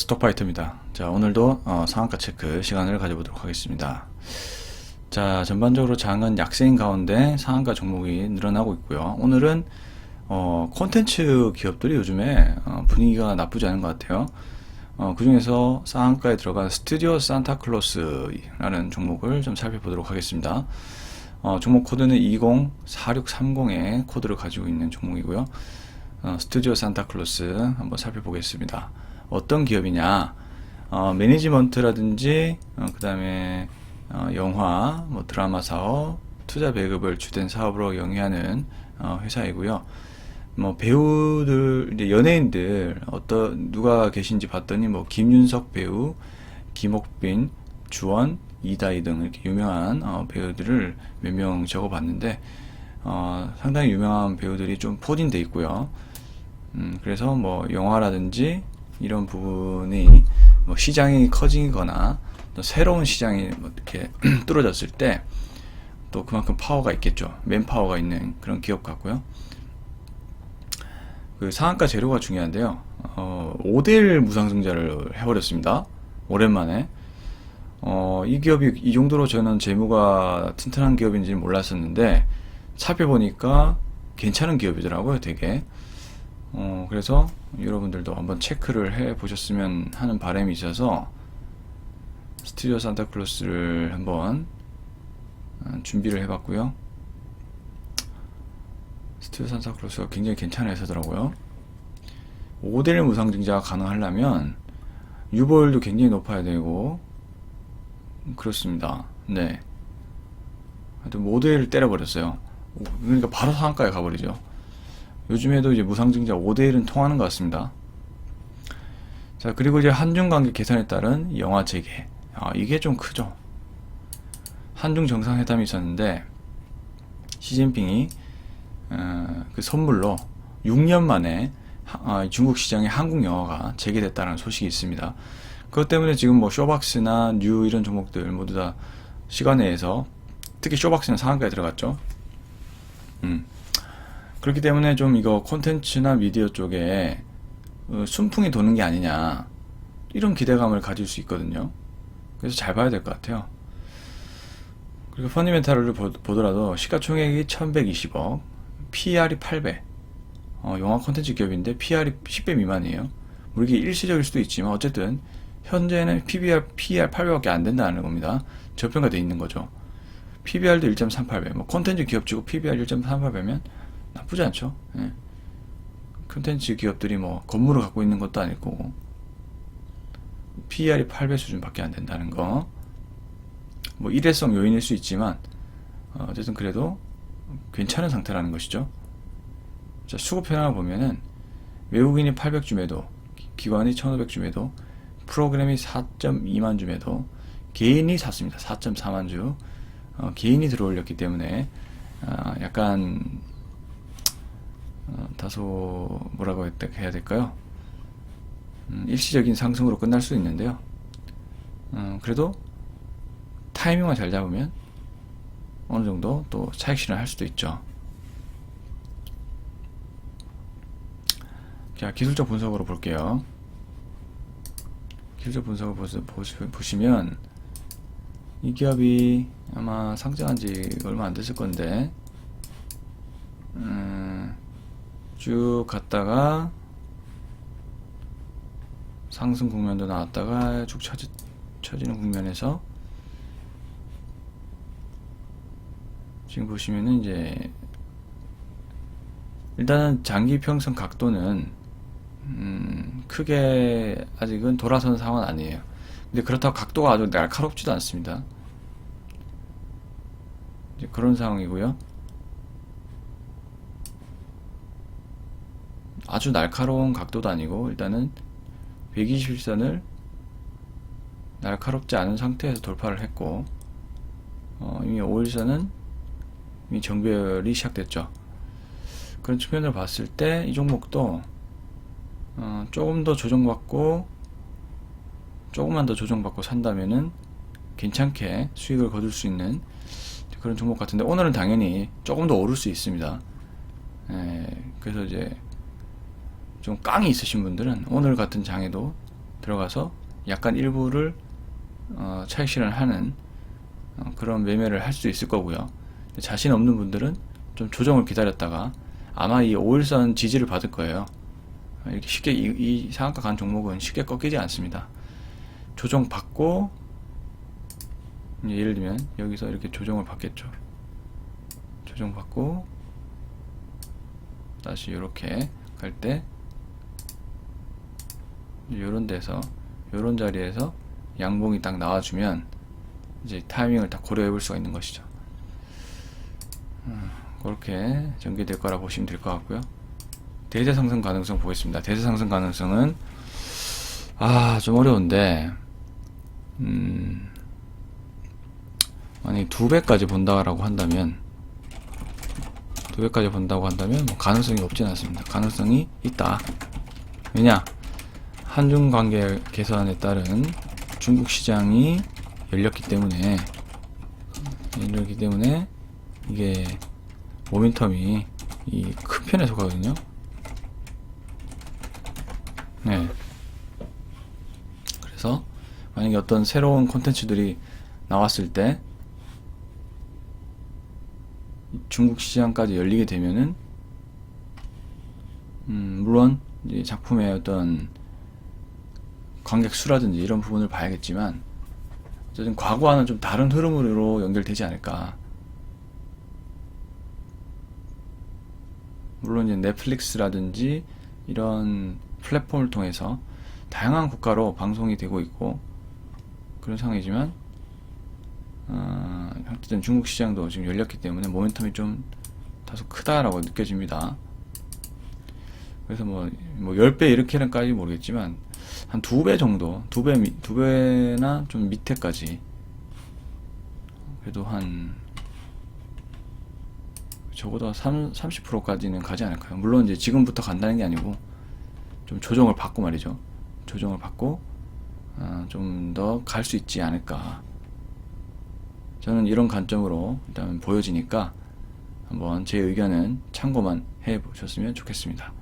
스톡파이터입니다. 자, 오늘도 상한가 체크 시간을 가져보도록 하겠습니다. 자, 전반적으로 장은 약세인 가운데 상한가 종목이 늘어나고 있고요. 오늘은 콘텐츠 기업들이 요즘에 분위기가 나쁘지 않은 것 같아요. 그 중에서 상한가에 들어간 스튜디오 산타클로스라는 종목을 좀 살펴보도록 하겠습니다. 종목 코드는 204630의 코드를 가지고 있는 종목이고요. 스튜디오 산타클로스 한번 살펴보겠습니다. 어떤 기업이냐, 매니지먼트라든지 그 다음에 영화, 뭐 드라마 사업, 투자 배급을 주된 사업으로 영위하는 회사이고요. 뭐 배우들, 이제 연예인들 누가 계신지 봤더니 뭐 김윤석 배우, 김옥빈, 주원, 이다희 등 이렇게 유명한 배우들을 몇 명 적어봤는데 상당히 유명한 배우들이 좀 포진돼 있고요. 그래서 뭐 영화라든지 이런 부분이 뭐 시장이 커지거나 또 새로운 시장이 뭐 이렇게 뚫어졌을 때 또 그만큼 파워가 있겠죠. 맨파워가 있는 그런 기업 같고요. 그 상한가 재료가 중요한데요. 5대1 무상증자를 해버렸습니다. 오랜만에. 이 기업이 이 정도로 저는 재무가 튼튼한 기업인지는 몰랐었는데 살펴보니까 괜찮은 기업이더라고요, 되게. 그래서 여러분들도 한번 체크를 해 보셨으면 하는 바람이 있어서 스튜디오 산타클로스를 한번 준비를 해봤고요. 스튜디오 산타클로스가 굉장히 괜찮아 해서더라고요. 5대1 무상증자가 가능하려면 유보율도 굉장히 높아야 되고 그렇습니다. 네. 하여튼 5대1을 때려버렸어요. 그러니까 바로 상한가에 가버리죠. 요즘에도 이제 무상증자 5대1은 통하는 것 같습니다. 자, 그리고 이제 한중관계 개선에 따른 영화 재개. 이게 좀 크죠. 한중 정상회담이 있었는데 시진핑이 그 선물로 6년 만에 중국 시장에 한국 영화가 재개됐다는 소식이 있습니다. 그것 때문에 지금 뭐 쇼박스나 뉴 이런 종목들 모두 다 시간내에서 특히 쇼박스는 상한가에 들어갔죠. 그렇기 때문에 좀 이거 콘텐츠나 미디어 쪽에 순풍이 도는 게 아니냐 이런 기대감을 가질 수 있거든요. 그래서 잘 봐야 될 것 같아요. 그리고 펀디멘탈을 보더라도 시가총액이 1120억, PER이 8배. 영화 콘텐츠 기업인데 PER이 10배 미만이에요. 뭐 이게 일시적일 수도 있지만 어쨌든 현재는 PER 8배밖에 안 된다는 겁니다. 저평가돼 있는 거죠. PBR도 1.38배. 뭐 콘텐츠 기업치고 PBR 1.38배면 나쁘지 않죠. 예. 콘텐츠 기업들이 뭐 건물을 갖고 있는 것도 아닐 거고 PER이 8배 수준밖에 안 된다는 거. 뭐 일회성 요인일 수 있지만 어쨌든 그래도 괜찮은 상태라는 것이죠. 자, 수급 현황을 보면은 외국인이 800주 매도, 기관이 1500주 매도, 프로그램이 4.2만 주 매도, 개인이 샀습니다. 4.4만 주. 개인이 들어올렸기 때문에 약간 다소 뭐라고 해야 될까요? 일시적인 상승으로 끝날 수 있는데요. 그래도 타이밍만 잘 잡으면 어느 정도 또 차익 실현할 수도 있죠. 자, 기술적 분석으로 볼게요. 기술적 분석을 보시면 이 기업이 아마 상장한 지 얼마 안 됐을 건데 쭉 갔다가 상승 국면도 나왔다가 쭉 처지는 국면에서 지금 보시면은 이제 일단은 장기 평선 각도는 크게 아직은 돌아선 상황은 아니에요. 근데 그렇다고 각도가 아주 날카롭지도 않습니다. 이제 그런 상황이고요. 아주 날카로운 각도도 아니고 일단은 121선을 날카롭지 않은 상태에서 돌파를 했고 이미 5일선은 이미 정배열이 시작됐죠. 그런 측면으로 봤을 때 이 종목도 조금 더 조정받고 조금만 더 조정받고 산다면은 괜찮게 수익을 거둘 수 있는 그런 종목 같은데 오늘은 당연히 조금 더 오를 수 있습니다. 그래서 이제 좀 깡이 있으신 분들은 오늘 같은 장에도 들어가서 약간 일부를 차익 실현하는 그런 매매를 할 수 있을 거고요. 자신 없는 분들은 좀 조정을 기다렸다가 아마 이 5일선 지지를 받을 거예요. 이렇게 쉽게 이 상한가 간 종목은 쉽게 꺾이지 않습니다. 조정 받고 예를 들면 여기서 이렇게 조정을 받겠죠. 조정 받고 다시 이렇게 갈 때 요런 데서 요런 자리에서 양봉이 딱 나와주면 이제 타이밍을 다 고려해 볼 수가 있는 것이죠. 그렇게 전개될 거라 보시면 될 것 같고요. 대세 상승 가능성 보겠습니다. 대세 상승 가능성은 좀 어려운데 만약에 2배까지 본다고 한다면 뭐 가능성이 없진 않습니다. 가능성이 있다. 왜냐? 한중 관계 개선에 따른 중국 시장이 열렸기 때문에 이게 모멘텀이 이 큰 편에 속하거든요. 네. 그래서 만약에 어떤 새로운 콘텐츠들이 나왔을 때 중국 시장까지 열리게 되면은 물론 이제 작품의 어떤 관객 수라든지 이런 부분을 봐야겠지만 어쨌든 과거와는 좀 다른 흐름으로 연결되지 않을까. 물론 이제 넷플릭스라든지 이런 플랫폼을 통해서 다양한 국가로 방송이 되고 있고 그런 상황이지만 어쨌든 중국 시장도 지금 열렸기 때문에 모멘텀이 좀 다소 크다라고 느껴집니다. 그래서 뭐 10배 이렇게는까지 모르겠지만 한 2배 정도, 2배나 좀 밑에까지 그래도 한 적어도 30%까지는 가지 않을까요? 물론 이제 지금부터 간다는 게 아니고 좀 조정을 받고 말이죠. 조정을 받고 좀 더 갈 수 있지 않을까. 저는 이런 관점으로 일단 보여지니까 한번 제 의견은 참고만 해 보셨으면 좋겠습니다.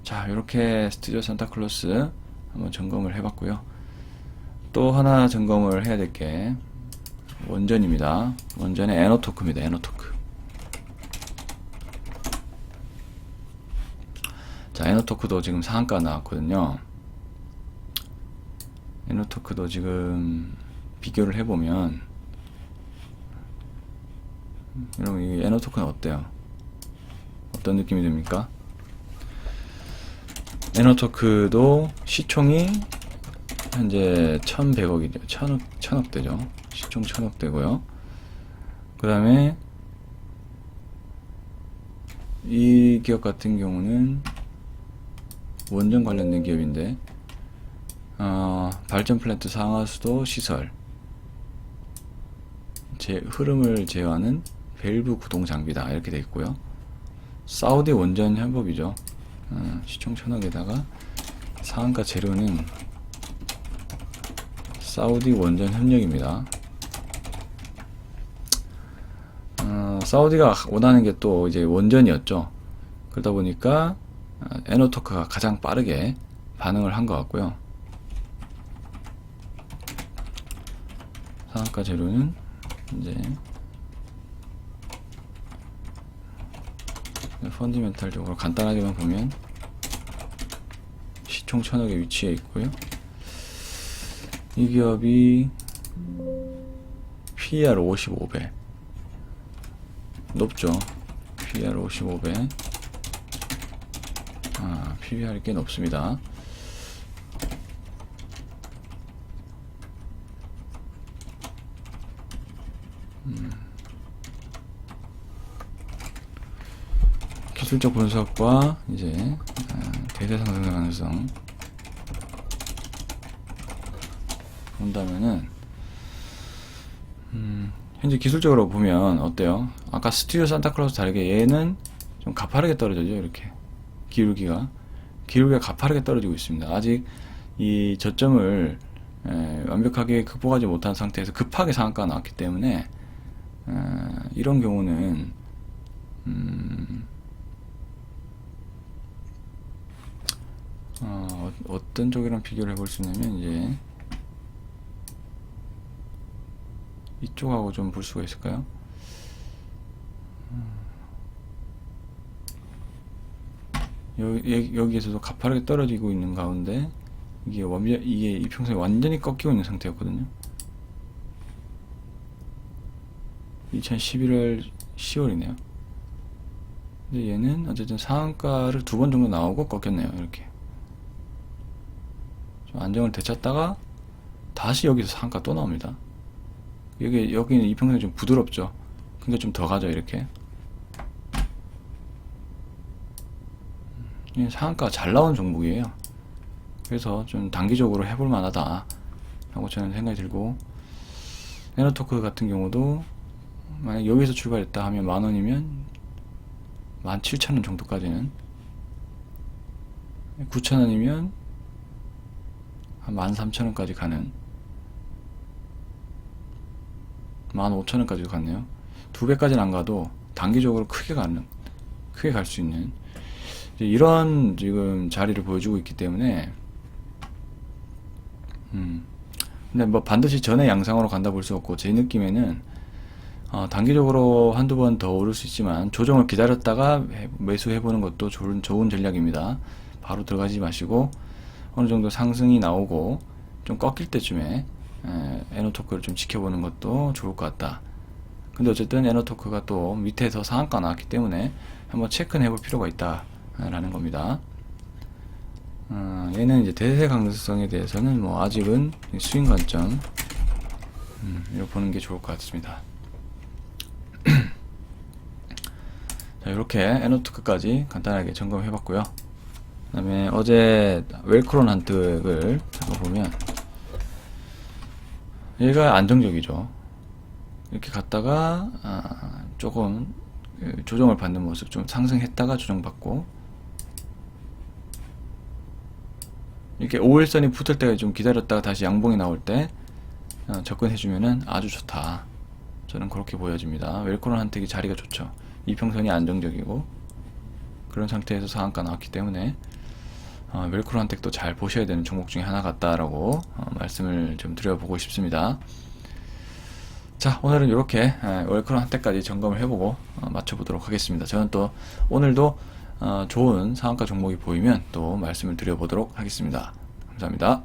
자, 이렇게 스튜디오 산타클로스 한번 점검을 해봤고요. 또 하나 점검을 해야 될 게 원전입니다. 원전의 에너토크입니다. 에너토크. 자, 에너토크도 지금 상한가 나왔거든요. 에너토크도 지금 비교를 해보면 여러분 이 에너토크는 어때요? 어떤 느낌이 듭니까? 에너토크도 시총이 현재 1100억이죠. 1000억대죠. 시총 1000억대고요. 그 다음에 이 기업 같은 경우는 원전 관련된 기업인데 발전 플랜트 상하수도 시설 흐름을 제어하는 밸브 구동 장비다 이렇게 되어 있고요. 사우디 원전 협업이죠. 시총 1000억에다가 상한가 재료는 사우디 원전 협력입니다. 사우디가 원하는 게 또 이제 원전이었죠. 그러다 보니까 에너토크가 가장 빠르게 반응을 한 것 같고요. 상한가 재료는 이제 펀디멘탈적으로 간단하게만 보면 시총 1000억에 위치해 있고요. 이 기업이 PER 55배 높죠. PER 55배 PBR이 꽤 높습니다. 기술적 분석과 이제 대세 상승 가능성 본다면은 현재 기술적으로 보면 어때요? 아까 스튜디오 산타클로스 다르게 얘는 좀 가파르게 떨어져죠. 이렇게 기울기가 가파르게 떨어지고 있습니다. 아직 이 저점을 완벽하게 극복하지 못한 상태에서 급하게 상한가가 나왔기 때문에 이런 경우는 어떤 쪽이랑 비교를 해볼 수 있냐면 이제 이쪽하고 좀 볼 수가 있을까요? 여기에서도 가파르게 떨어지고 있는 가운데 이게 이평선이 완전히 꺾이고 있는 상태였거든요. 2011월 10월이네요. 근데 얘는 어쨌든 상한가를 두 번 정도 나오고 꺾였네요. 이렇게 좀 안정을 되찾다가 다시 여기서 상한가 또 나옵니다. 여기는 이평선이 좀 부드럽죠. 그러니까 좀 더 가죠. 이렇게 상한가 잘 나온 종목이에요. 그래서 좀 단기적으로 해볼 만하다 하고 저는 생각이 들고, 에너토크 같은 경우도 만약 여기서 출발했다 하면 10,000원이면 17,000원 정도까지는, 9,000원이면 한 13,000원까지 가는, 15,000원까지도 갔네요. 2배까지는 안 가도 단기적으로 크게 갈 수 있는 이런 지금 자리를 보여주고 있기 때문에, 근데 뭐 반드시 전에 양상으로 간다 볼 수 없고, 제 느낌에는 단기적으로 한두 번 더 오를 수 있지만 조정을 기다렸다가 매수해보는 것도 좋은 전략입니다. 바로 들어가지 마시고 어느 정도 상승이 나오고 좀 꺾일 때쯤에 에너토크를 좀 지켜보는 것도 좋을 것 같다. 근데 어쨌든 에너토크가 또 밑에서 상한가 나왔기 때문에 한번 체크는 해볼 필요가 있다 라는 겁니다. 얘는 이제 대세 강성에 대해서는 뭐 아직은 스윙 관점 이렇게 보는 게 좋을 것 같습니다. 자, 이렇게 에너토크까지 간단하게 점검해 봤고요. 그 다음에 어제 웰크론 한택을 잡아보면 얘가 안정적이죠. 이렇게 갔다가 조금 조정을 받는 모습, 좀 상승했다가 조정받고, 이렇게 5일선이 붙을 때까지 좀 기다렸다가 다시 양봉이 나올 때 접근해주면은 아주 좋다. 저는 그렇게 보여집니다. 웰크론 한택이 자리가 좋죠. 이평선이 안정적이고 그런 상태에서 상한가 나왔기 때문에 웰크론 한택도 잘 보셔야 되는 종목 중에 하나 같다라고 말씀을 좀 드려보고 싶습니다. 자, 오늘은 이렇게 웰크론 한택까지 점검을 해보고 맞춰보도록 하겠습니다. 저는 또 오늘도 좋은 상한가 종목이 보이면 또 말씀을 드려보도록 하겠습니다. 감사합니다.